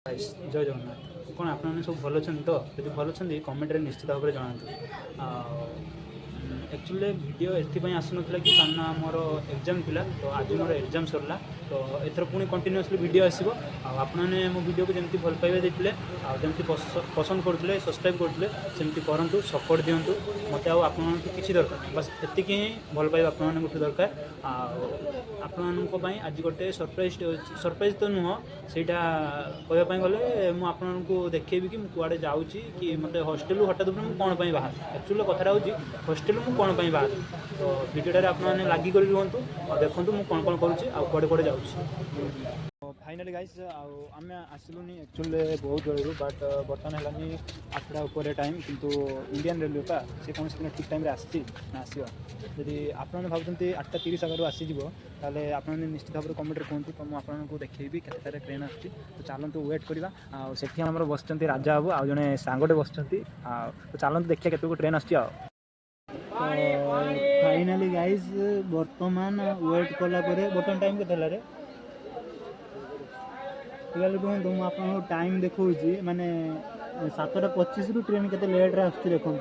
Guys जय जगन्नाथ कौन आपने सब भल तो यदि भल कमेंट निश्चित भाव में जनातु एक्चुअली वीडियो एपाई आसुना कि कारण मोर एग्जाम थिला तो आज मोर एग्जाम सरला तो एथर पुणी कंटिन्यूअसली वीडियो आसो आपने मो वीडियो को जमी भल पाइबा देते जमी पसंद करते सब्सक्राइब करते सेमती करूँ सपोर्ट दिंतु मत किसी दरकार बस एतिक ही भल पाइबा आपको दरकार आपण आज गोटे सरप्राइज तो नुह से कहवाई गले मुझे देखेबी कि कुआड़े जाऊँगी कि मतलब हॉस्टेल हठात मुझे कौन पर बाहर एक्चुअली कथा हूँ हॉस्टेल मुझे कौन पर बाहर तो वीडियो आपने लागिक रुहतु और देखूँ मुझे कौन कौन करुँचे आड़े कड़े जाऊँगी फाइनाली गाइस आम आसलुनि एक्चुअली बहुत जरूर बट बर्तमान है 8टा उपर टाइम किंतु इंडियन रेलवे का सी कौन दिन ठीक टाइम आसी आसो यदि आपने भावुँ 8:30 आगे आसीज ताले आपने निश्चित भाव में कमेंट कहतु तो मुझे आपको देखी केतटार ट्रेन आसी तो चलतु वेट करवा आठ आम बस राजा बाबू आउ जड़े सांगटे बस तो चलतु देखिए केत ट्रेन आस फाइनाली गाइस बर्तमान वेट कला बर्तमान टाइम के रुहतु मुझे टाइम देखा माने 7:25 रु ट्रेन के लेट्रे आसुच्छी देखो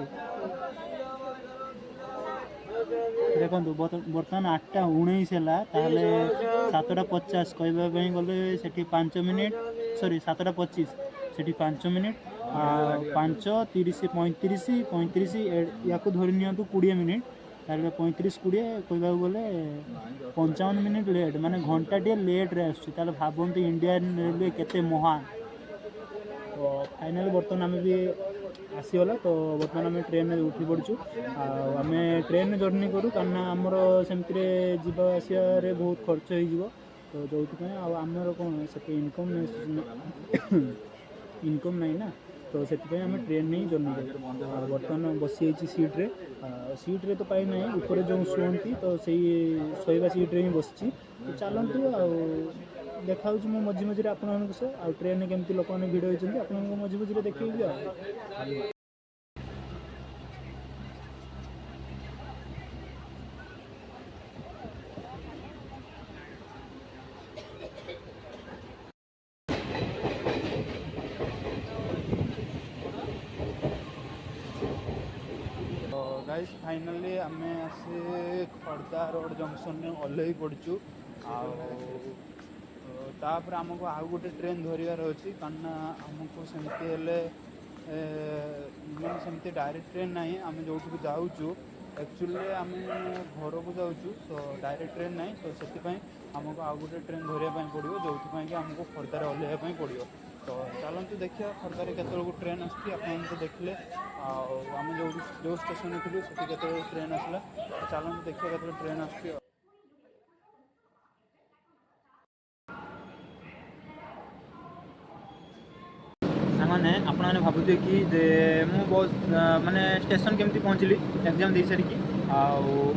बर्तमान 8:19 है 7:50 कहवाई गले से 5 मिनिट सॉरी 7:25 से 5 मिनिट 5:30 35 या धरी नि 20 मिनिट 35-20 कहवा गले 55 मिनिट लेट माने घंटा टे लेट्रे आसुच्छी भावतु इंडियन रेलवे केते महान तो फाइनाली बर्तमान आम भी आसीगला तो बर्तमान आम ट्रेन में उठी पड़चु आम ट्रेन जर्नी करूँ कारण आमर सेमती जावा आसवे बहुत खर्च हो तो जो आमर कौन से इनकम इनकम नहीं ना तो से आम ट्रेन में ही जर्नी कर बर्तमान बसी सीट्रे तो पाई ना ऊपर जो शुंती तो से शोवा सीट्रे ही बसी तो चलतु देखा मो मझे मझे आपण सह ट्रेन केमती लोक मैंने भिड़ होती आप मझे मझे देखी गाइस फाइनाली आम आसे खर्दा रोड जंक्शन में ओल्लई पड़चु तापर आमको आउ गोटे ट्रेन धरवार अच्छी कारण आमको सेमती सेमती डायरेक्ट ट्रेन ना आम जो जाऊँ एक्चुअली आम घर को जाऊँ तो डायरेक्ट ट्रेन ना तो से आमको आउ गोटे ट्रेन धरवाई पड़ो जो कि आमको खर्दार ओल्लैवाई पड़ो तो चलतु देखिए खर्दार केत ट्रेन आसूँ आप देखिले आम जो स्टेशन थी से ट्रेन आसला चलतु देखिए केत ट्रेन आस मैंने आपने भावुए कि मु बस माने स्टेशन केमती पहुँचली एग्जाम दे सारिकी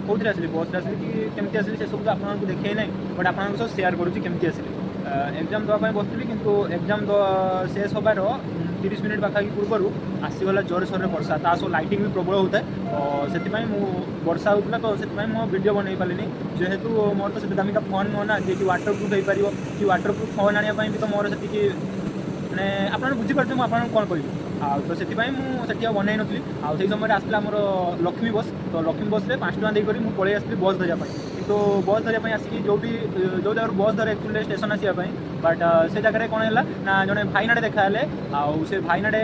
कौन आसली बस आसली कि केमती आसली से सब आपको देखे ना बट आपको सब सेयार करुँची केमती आसली एग्जाम देवाई बसली किंतु एग्जाम शेष होबार 30 मिनिट पाखापाखि पूर्व आसीगला जोर सोर वर्षा ता सब लाइटिंग भी प्रबल होता है तो से वर्षा होता तो से वीडियो बन पारे जेहेतु मोर तो दामिका फोन नुह ना जी वाटर प्रूफ हो पार कि वाटर प्रूफ फोन आने भी तो मोर से मैंने आपने बुझीपारे मुझे आपको कौन कह तो से बनई नी आई समय आसला आमर लक्ष्मी बस तो लक्ष्मी बस 5 टका देकर मुझे पलि आसली बस धरने किंतु बस धरने आसिक जो जगह बस धर एक्चुअली स्टेशन आसवाई बट से जगह कौन है ना जड़े भाईनाटे देखा से भाईनाटे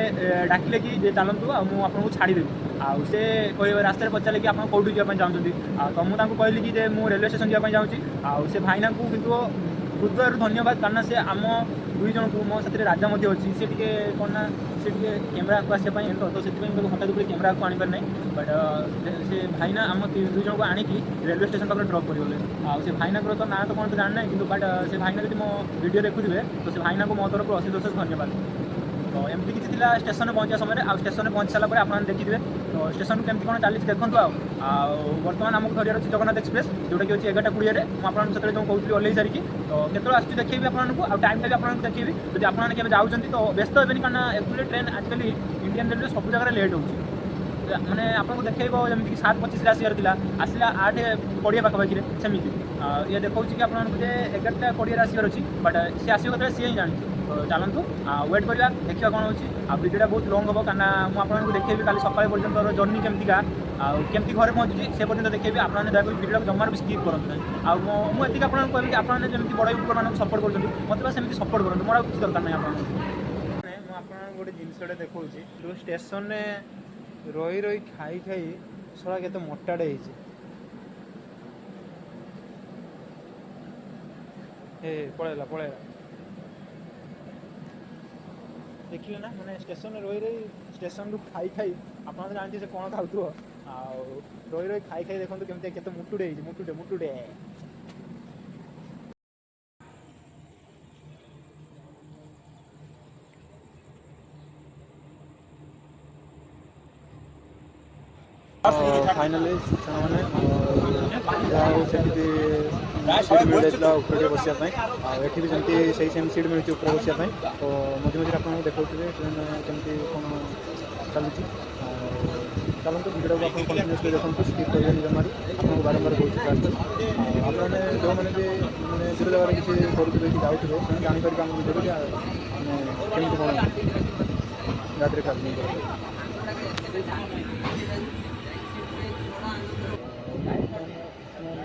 डाकिले कि चलतु आपको छाड़देवी आउ से कह रास्ते पचारे कि आप कौटू जावाई चाहते तो मुझे कहली कि मुझे रेलवे स्टेशन जावाई चाहूँगी आउ से भाईना को किंतु हृदय धन्यवाद कारण से आम दुई जन को मो साथ राजा अच्छी सी कौन ना से कैमेरा को आसपाई तो से हठात दुपरे कैमेरा को आनी पार ना बट से भाईना आम दुई जन को आणिकी रेलवे स्टेशन पाखे ड्रप करगले से भाईना तो ना तो कौन तो जानना किंतु बट से भाईना जब मो वीडियो देखुए तो से भाईना को मो तरफ अशेष अशेष धन्यवाद तो एमती किसी थी स्टेशन पहुँचा समय आ स्टेशन पहुँच सारापर आप देखिए तो स्टेशन केमती कौन चली देखूँ बर्तमान आमको धरियार अच्छी जगन्नाथ एक्सप्रेस जोटा कि अच्छी 11:20 मुझे जो कहती ओल्लई सारिकी तो केतल आसूँ देखी आपको टाइम भी आपको देखी जब आपने जाऊँच तो व्यस्त हे कारण एक्चुअली ट्रेन आजिकल इंडियन रेलवे सब जगह लेट हो मैंने आपको देखो जमीक 7:25 आसार था आसला 8:20 पाखापाखि सेमती ये देखा कि आपको 11:20 आसार अच्छी बट सी आसो कतरे सी ही जानी तो चलतु वेट करवा देखा कौन होची भिडियोटा बहुत लंग हम कहीं मुझे आपको देखी काली सकाल पर्यटन जर्नी केमतीका आमती घरे पहुँची से पर्यटन देखी आपने दयाकोरी भिडियो जमार भी स्किप करते ना आती आपको कहबी कि आपने जमी बड़ यूट्यूबर मानक सपोर्ट कर मत बस सेमती सपोर्ट करूँ मोर किसी दरकार नहीं आप गोटे जिनसटे देखा जो स्टेशन में रही रही खाई खाई सड़ा के मोटाटे पलैला पलैला देखिले ना मैंने स्टेशन में रही रही स्टेशन रू खाई खाई आप जानते से कौन खाऊ रही रही खाई खाई देखो केमती केते मुटुटे मुटुटे मुटुटे फाइनाली सीट मिलता ऊपर बसापी एटी भी जमी से सेम सीट मिलती ऊपर बसापी तो मझे मझे आप देखते ट्रेन केमती कौन चलुची चलते भिडियो को आप कंटिन्यूसली देखो स्किप करेंगे जमार आपको बारंबार कहूँ आपने जो मैंने भी मैंने दूर जगह किसी करुवे कि जाऊे से जापर आम भिडियो केमती कौन रात्रि ट्राभेलिंग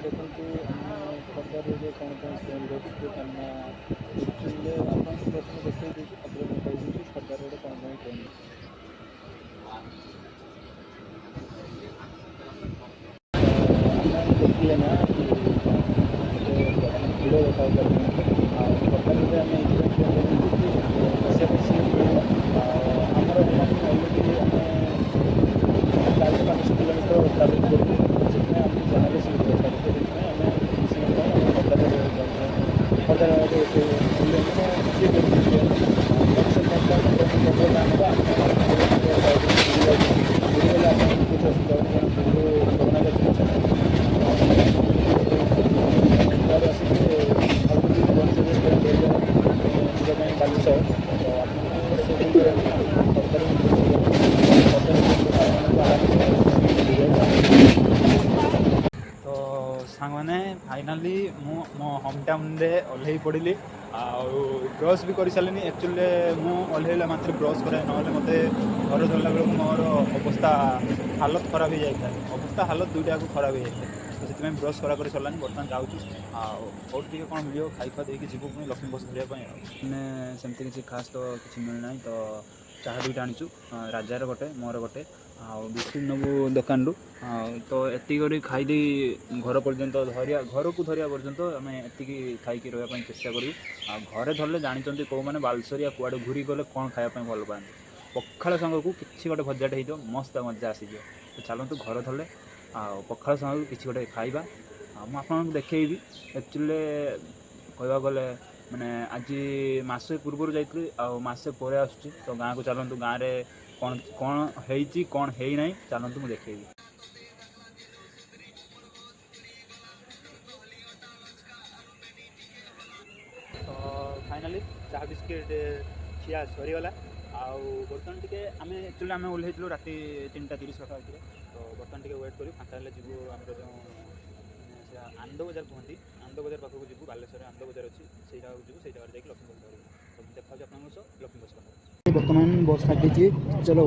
देखो खबर कौन कौन सेल रोचे आप प्रश्न देखिए कही खबर कौन कौन ट्रेन देखिए ना भिड़ देखा खबर आम बस आमर अलरेडी आम 40-50 किलोमीटर ट्राभेल करूँ जहाँ सीट दरकार सांग मैंने फाइनाली मो होम टाउन रे ओल्हे पड़ी ब्रश भी कर सारे एक्चुअली मुझे मात्र ब्रश करे ना मत घर धरला बेलू मोर अवस्था हालत खराब हो जाए अवस्था हालत दुईटा को खराब हो जाए तो से ब्रश करा कर सरला बर्तमान जाऊँ बहुत टे कौन मिल खाई खुआ देकी जीव पुणी लक्ष्मी बस धरने मैंने सेमती किसी खास तो किसी मिलना तो चाह दुईटा आनीचु राजार गोटे मोर गोटे बिस्कुट नबू दुकान रू तो एति खाईदे घर पर्यंत धरिया घर को धरिया पर्यंत आम एति खाई रही चेष्टा करूँ घरे धरले जानते कौ मैंने बालसरिया कुआड़े घूरी गले कौन खायापी भल पाते पखाड़ सांग को किसी गोटे भजाटे हो मस्त मजा आसीज तो चलतु घर धरले पखाड़ सांग किसी गोटे खाइबा मुझे देखी एक्चुअली कहवा गले मैंने आज मसे पूर्व जाइए मसे पर आसुची तो गाँव को चलतु गाँव में कौन कौन है कौन है ना चलतु मुझे देखेबी तो फाइनाली चाह बिस्किट खिया सरीगला बर्तमान टी आम एक्चुअली आम ओल्लू राति 3:30 पाखापाखि तो बर्तमान टी वेट करूँ फाँका जीव आम जो आनंद बजार कहती आनंद बजार पाखक जीव बालेश्वर आनंद बजार अच्छी से जीव से जगह जाकि लक्ष्मी बस धरबू तो देखा आप लक्ष्मी बस पाखे बर्तमान बस काटी चलो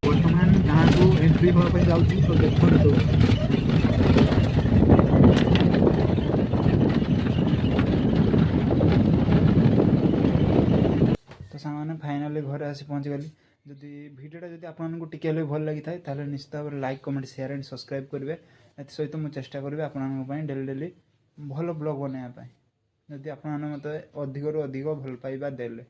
बर्तमान गाँव को एंट्री हाँपाई जाऊँगी तो देखो तो सामने फाइनाली घरे आसी पहुँची गली जदि भिडियोटा जब आपको टिके भल लगी था निश्चित भाव like comment share and subscribe करेंगे सहित मुझे चेष्टा करी आपण डेली डेली भल ब्लॉग बनायापी जदि आपने मत अधिक अधिक भल पाइबा देले।